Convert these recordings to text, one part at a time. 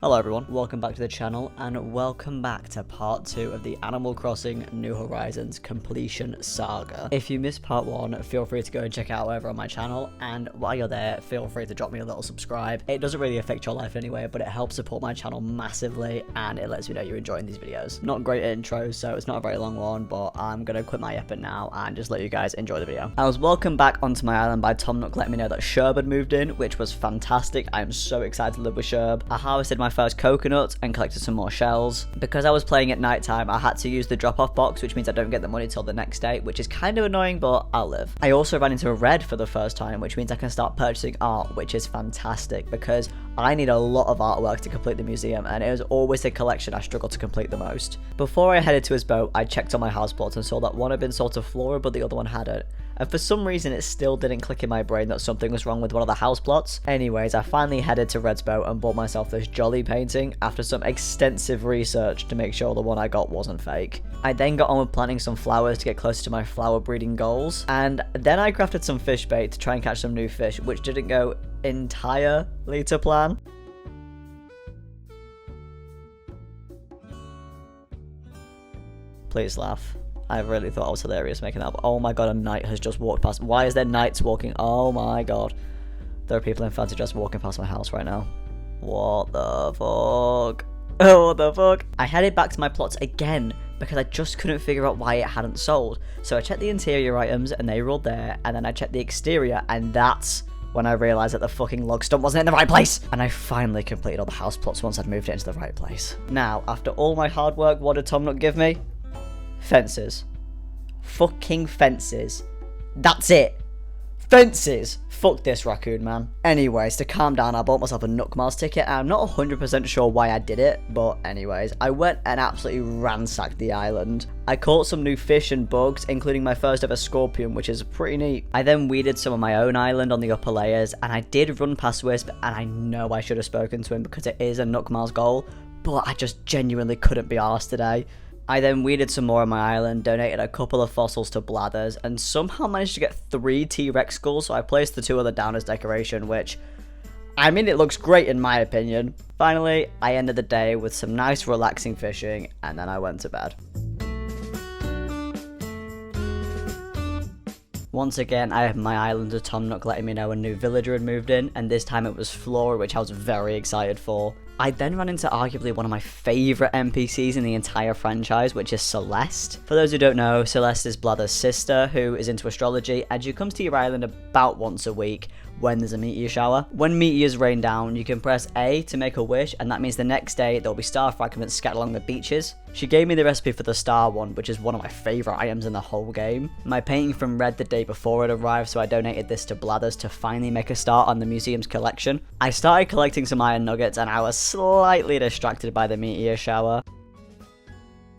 Hello everyone, welcome back to the channel and welcome back to part 2 of the Animal Crossing New Horizons completion saga. If you missed part 1, feel free to go and check it out over on my channel, and while you're there, feel free to drop me a little subscribe. It doesn't really affect your life anyway, but it helps support my channel massively and it lets me know you're enjoying these videos. Not great intros, so it's not a very long one, but I'm gonna quit my effort now and just let you guys enjoy the video. I was welcomed back onto my island by Tom Nook letting me know that Sherb had moved in, which was fantastic. I'm so excited to live with Sherb. I harvested my first coconut and collected some more shells. Because I was playing at night time, I had to use the drop-off box, which means I don't get the money till the next day, which is kind of annoying, but I'll live. I also ran into a red for the first time, which means I can start purchasing art, which is fantastic because I need a lot of artwork to complete the museum, and it was always the collection I struggled to complete the most. Before I headed to his boat, I checked on my house plots and saw that one had been sold to Flora, but the other one hadn't. And for some reason, it still didn't click in my brain that something was wrong with one of the house plots. Anyways, I finally headed to Red's boat and bought myself this jolly painting after some extensive research to make sure the one I got wasn't fake. I then got on with planting some flowers to get closer to my flower breeding goals. And then I crafted some fish bait to try and catch some new fish, which didn't go entirely to plan. Please laugh. I really thought I was hilarious making that up. Oh my god, a knight has just walked past. Why is there knights walking? Oh my god. There are people in fancy dress walking past my house right now. What the fuck? Oh, what the fuck? I headed back to my plots again because I just couldn't figure out why it hadn't sold. So I checked the interior items and they were all there, and then I checked the exterior, and that's when I realised that the fucking log stump wasn't in the right place. And I finally completed all the house plots once I'd moved it into the right place. Now, after all my hard work, what did Tom Nook give me? Fences. Fucking fences. That's it. Fences. Fuck this raccoon, man. Anyways, to calm down, I bought myself a Nook Miles ticket, and I'm not 100% sure why I did it, but anyways, I went and absolutely ransacked the island. I caught some new fish and bugs, including my first ever scorpion, which is pretty neat. I then weeded some of my own island on the upper layers, and I did run past Wisp, and I know I should have spoken to him because it is a Nook Miles goal, but I just genuinely couldn't be arsed today. I then weeded some more on my island, donated a couple of fossils to Blathers, and somehow managed to get 3 T-Rex skulls, so I placed the 2 other down as decoration, which, I mean, it looks great in my opinion. Finally, I ended the day with some nice relaxing fishing, and then I went to bed. Once again, I had my island of Tom Nook letting me know a new villager had moved in, and this time it was Flora, which I was very excited for. I then ran into arguably one of my favourite NPCs in the entire franchise, which is Celeste. For those who don't know, Celeste is Blather's sister, who is into astrology, and she comes to your island about once a week when there's a meteor shower. When meteors rain down, you can press A to make a wish, and that means the next day there'll be star fragments scattered along the beaches. She gave me the recipe for the star one, which is one of my favourite items in the whole game. My painting from Red the day before it arrived, so I donated this to Blathers to finally make a start on the museum's collection. I started collecting some iron nuggets, and I was slightly distracted by the meteor shower.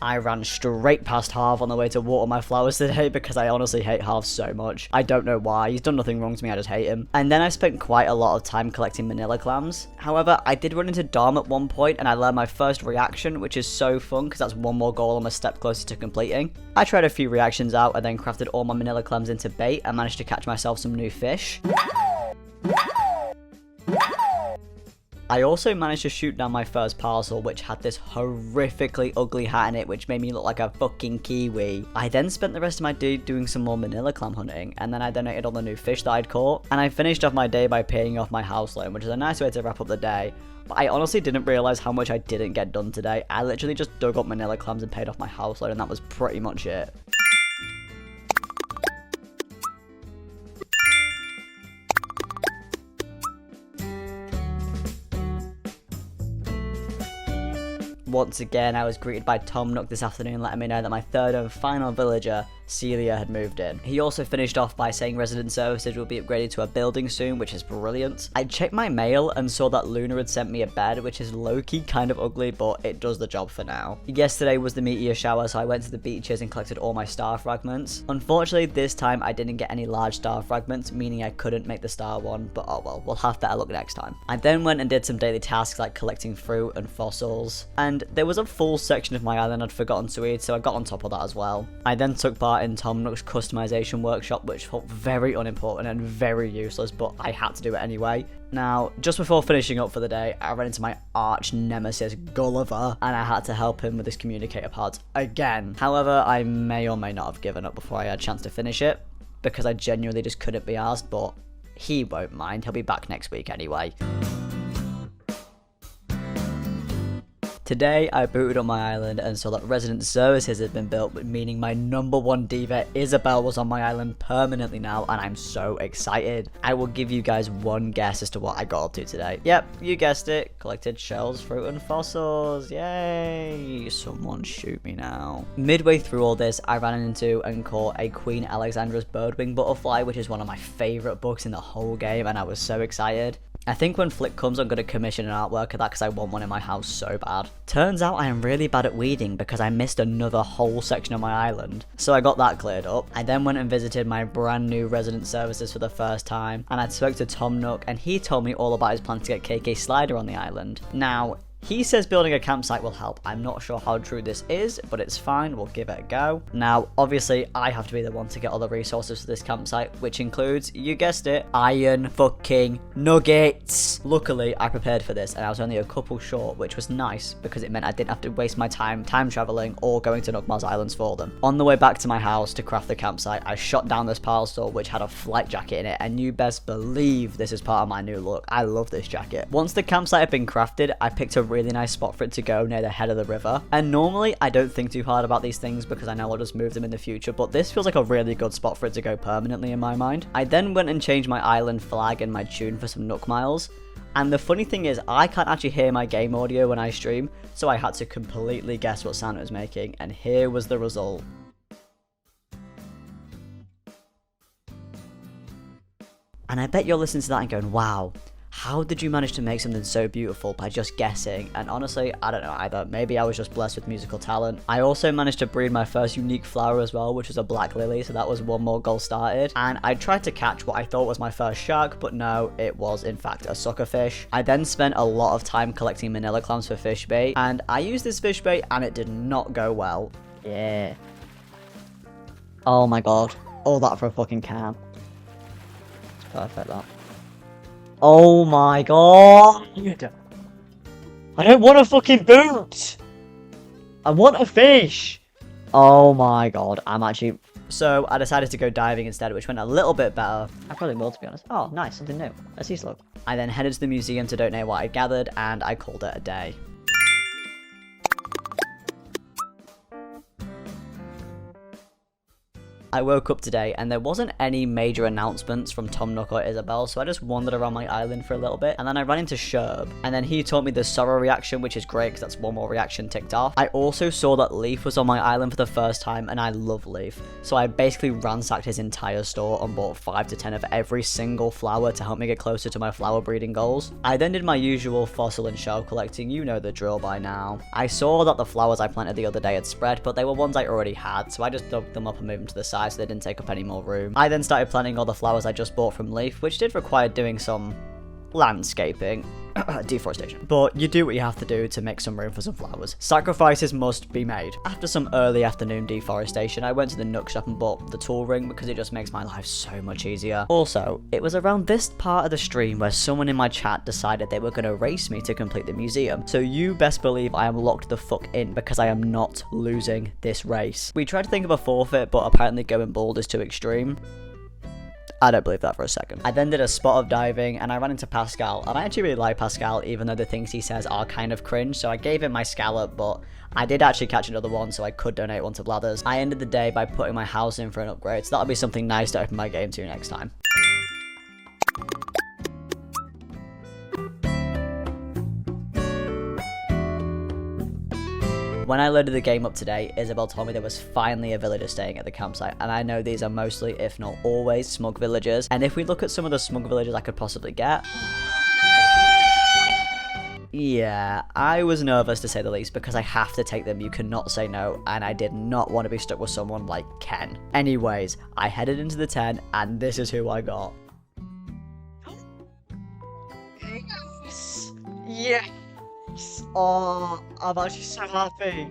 I ran straight past Harv on the way to water my flowers today because I honestly hate Harv so much. I don't know why, he's done nothing wrong to me, I just hate him. And then I spent quite a lot of time collecting manila clams. However, I did run into Dom at one point and I learned my first reaction, which is so fun because that's one more goal I'm a step closer to completing. I tried a few reactions out and then crafted all my manila clams into bait and managed to catch myself some new fish. I also managed to shoot down my first parcel, which had this horrifically ugly hat in it, which made me look like a fucking kiwi. I then spent the rest of my day doing some more manila clam hunting, and then I donated all the new fish that I'd caught, and I finished off my day by paying off my house loan, which is a nice way to wrap up the day. But I honestly didn't realise how much I didn't get done today. I literally just dug up manila clams and paid off my house loan, and that was pretty much it. Once again, I was greeted by Tom Nook this afternoon letting me know that my third and final villager, Celia, had moved in. He also finished off by saying resident services will be upgraded to a building soon, which is brilliant. I checked my mail and saw that Luna had sent me a bed, which is low-key kind of ugly, but it does the job for now. Yesterday was the meteor shower, so I went to the beaches and collected all my star fragments. Unfortunately, this time I didn't get any large star fragments, meaning I couldn't make the star one, but oh well, we'll have better luck next time. I then went and did some daily tasks like collecting fruit and fossils, and there was a full section of my island I'd forgotten to eat, so I got on top of that as well. I then took part in Tom Nook's customization workshop, which felt very unimportant and very useless, but I had to do it anyway. Now, just before finishing up for the day, I ran into my arch nemesis Gulliver, and I had to help him with his communicator pods again. However, I may or may not have given up before I had a chance to finish it, because I genuinely just couldn't be asked, but he won't mind. He'll be back next week anyway. Today, I booted up my island and saw that resident services had been built, meaning my number one diva, Isabel, was on my island permanently now, and I'm so excited. I will give you guys one guess as to what I got up to today. Yep, you guessed it. Collected shells, fruit, and fossils. Yay! Someone shoot me now. Midway through all this, I ran into and caught a Queen Alexandra's birdwing butterfly, which is one of my favourite books in the whole game, and I was so excited. I think when Flick comes, I'm going to commission an artwork of that because I want one in my house so bad. Turns out I am really bad at weeding because I missed another whole section of my island. So I got that cleared up. I then went and visited my brand new resident services for the first time, and I spoke to Tom Nook, and he told me all about his plan to get KK Slider on the island. Now, he says building a campsite will help. I'm not sure how true this is, but it's fine. We'll give it a go. Now, obviously, I have to be the one to get all the resources for this campsite, which includes, you guessed it, iron fucking nuggets. Luckily, I prepared for this, and I was only a couple short, which was nice because it meant I didn't have to waste my time traveling or going to Nookmar's Islands for them. On the way back to my house to craft the campsite, I shot down this pile store, which had a flight jacket in it, and you best believe this is part of my new look. I love this jacket. Once the campsite had been crafted, I picked a really nice spot for it to go near the head of the river. And normally I don't think too hard about these things because I know I'll just move them in the future, but this feels like a really good spot for it to go permanently in my mind. I then went and changed my island flag and my tune for some Nook Miles. And the funny thing is, I can't actually hear my game audio when I stream, so I had to completely guess what sound it was making, and here was the result. And I bet you're listening to that and going, wow, how did you manage to make something so beautiful by just guessing? And honestly, I don't know either. Maybe I was just blessed with musical talent. I also managed to breed my first unique flower as well, which was a black lily, so that was one more goal started. And I tried to catch what I thought was my first shark, but no, it was in fact a sucker fish. I then spent a lot of time collecting manila clams for fish bait, and I used this fish bait and it did not go well. Yeah. Oh my god. All that for a fucking can. It's perfect, that. Oh my god! I don't want a fucking boot! I want a fish! Oh my god, I'm actually... So, I decided to go diving instead, which went a little bit better. I probably will, to be honest. Oh, nice, something new. A sea slug. I then headed to the museum to donate what I gathered, and I called it a day. I woke up today and there wasn't any major announcements from Tom Nook or Isabel, so I just wandered around my island for a little bit, and then I ran into Sherb, and then he taught me the sorrow reaction, which is great because that's one more reaction ticked off. I also saw that Leaf was on my island for the first time, and I love Leaf, so I basically ransacked his entire store and bought 5 to 10 of every single flower to help me get closer to my flower breeding goals. I then did my usual fossil and shell collecting, you know the drill by now. I saw that the flowers I planted the other day had spread, but they were ones I already had, so I just dug them up and moved them to the side so they didn't take up any more room. I then started planting all the flowers I just bought from Leaf, which did require doing some landscaping. Deforestation. But you do what you have to do to make some room for some flowers. Sacrifices must be made. After some early afternoon deforestation, I went to the Nook shop and bought the tool ring because it just makes my life so much easier. Also, it was around this part of the stream where someone in my chat decided they were going to race me to complete the museum. So you best believe I am locked the fuck in because I am not losing this race. We tried to think of a forfeit, but apparently going bald is too extreme. I don't believe that for a second. I then did a spot of diving and I ran into Pascal, and I actually really like Pascal even though the things he says are kind of cringe, so I gave him my scallop, but I did actually catch another one so I could donate one to Blathers. I ended the day by putting my house in for an upgrade, so that'll be something nice to open my game to next time. When I loaded the game up today, Isabel told me there was finally a villager staying at the campsite, and I know these are mostly, if not always, smug villagers, and if we look at some of the smug villagers I could possibly get... Yeah, I was nervous to say the least because I have to take them, you cannot say no, and I did not want to be stuck with someone like Ken. Anyways, I headed into the tent, and this is who I got. Yes! Yes! Oh, I'm actually so happy.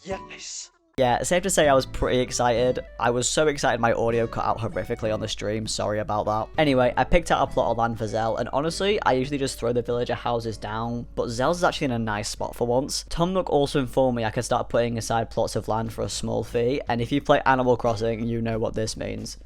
Yes. Yeah, safe to say I was pretty excited. I was so excited my audio cut out horrifically on the stream. Sorry about that. Anyway, I picked out a plot of land for Zell, and honestly, I usually just throw the villager houses down, but Zell's is actually in a nice spot for once. Tom Nook also informed me I could start putting aside plots of land for a small fee, and if you play Animal Crossing, you know what this means.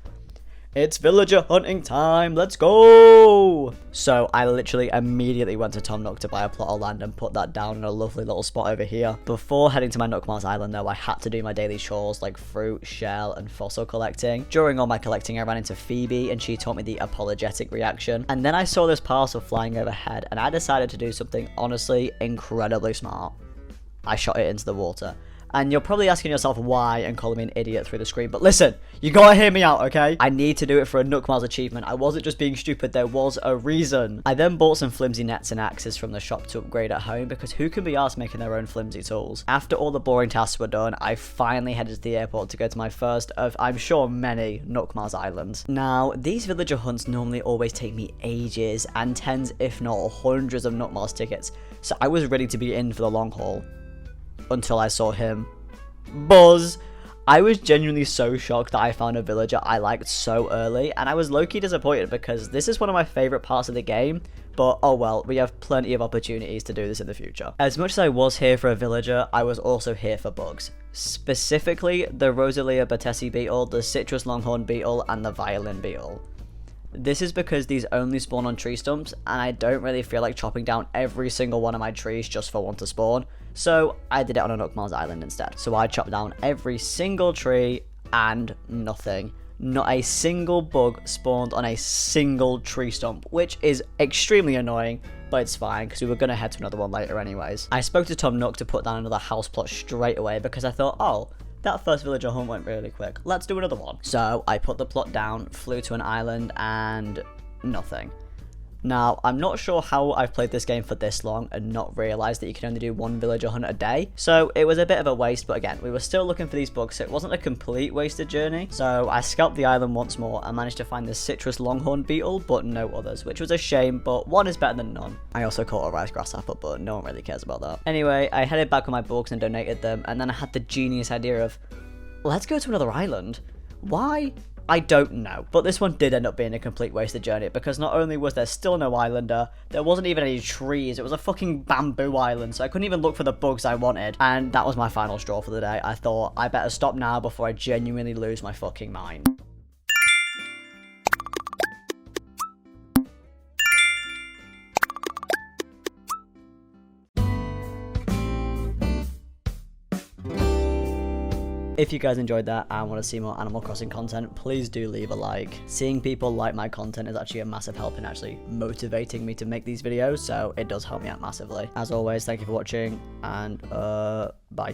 It's villager hunting time, let's go! So I literally immediately went to Tom Nook to buy a plot of land and put that down in a lovely little spot over here. Before heading to my Nookmars Island though, I had to do my daily chores like fruit, shell, and fossil collecting. During all my collecting, I ran into Phoebe and she taught me the apologetic reaction. And then I saw this parcel flying overhead and I decided to do something honestly incredibly smart. I shot it into the water. And you're probably asking yourself why and calling me an idiot through the screen. But listen, you gotta hear me out, okay? I need to do it for a Nookmars achievement. I wasn't just being stupid, there was a reason. I then bought some flimsy nets and axes from the shop to upgrade at home because who can be arsed making their own flimsy tools? After all the boring tasks were done, I finally headed to the airport to go to my first of, I'm sure, many Nookmars Islands. Now, these villager hunts normally always take me ages and tens, if not hundreds of Nookmars tickets. So I was ready to be in for the long haul. Until I saw him. Buzz! I was genuinely so shocked that I found a villager I liked so early, and I was low-key disappointed because this is one of my favourite parts of the game, but oh well, we have plenty of opportunities to do this in the future. As much as I was here for a villager, I was also here for bugs. Specifically, the Rosalia Batesi beetle, the citrus longhorn beetle, and the violin beetle. This is because these only spawn on tree stumps, and I don't really feel like chopping down every single one of my trees just for one to spawn, so I did it on a Nookmars Island instead. So I chopped down every single tree, and nothing. Not a single bug spawned on a single tree stump, which is extremely annoying, but it's fine, because we were going to head to another one later anyways. I spoke to Tom Nook to put down another house plot straight away, because I thought, oh, that first villager hunt went really quick. Let's do another one. So I put the plot down, flew to an island, and nothing. Now, I'm not sure how I've played this game for this long and not realised that you can only do one villager hunt a day. So it was a bit of a waste, but again, we were still looking for these bugs, so it wasn't a complete wasted journey. So I scalped the island once more and managed to find the citrus longhorn beetle, but no others, which was a shame, but one is better than none. I also caught a rice grasshopper, but no one really cares about that. Anyway, I headed back with my bugs and donated them, and then I had the genius idea of, let's go to another island. Why? I don't know, but this one did end up being a complete wasted journey because not only was there still no islander, there wasn't even any trees, it was a fucking bamboo island, so I couldn't even look for the bugs I wanted, and that was my final straw for the day. I thought, I better stop now before I genuinely lose my fucking mind. If you guys enjoyed that and want to see more Animal Crossing content, please do leave a like. Seeing people like my content is actually a massive help in actually motivating me to make these videos, so it does help me out massively. As always, thank you for watching, and bye.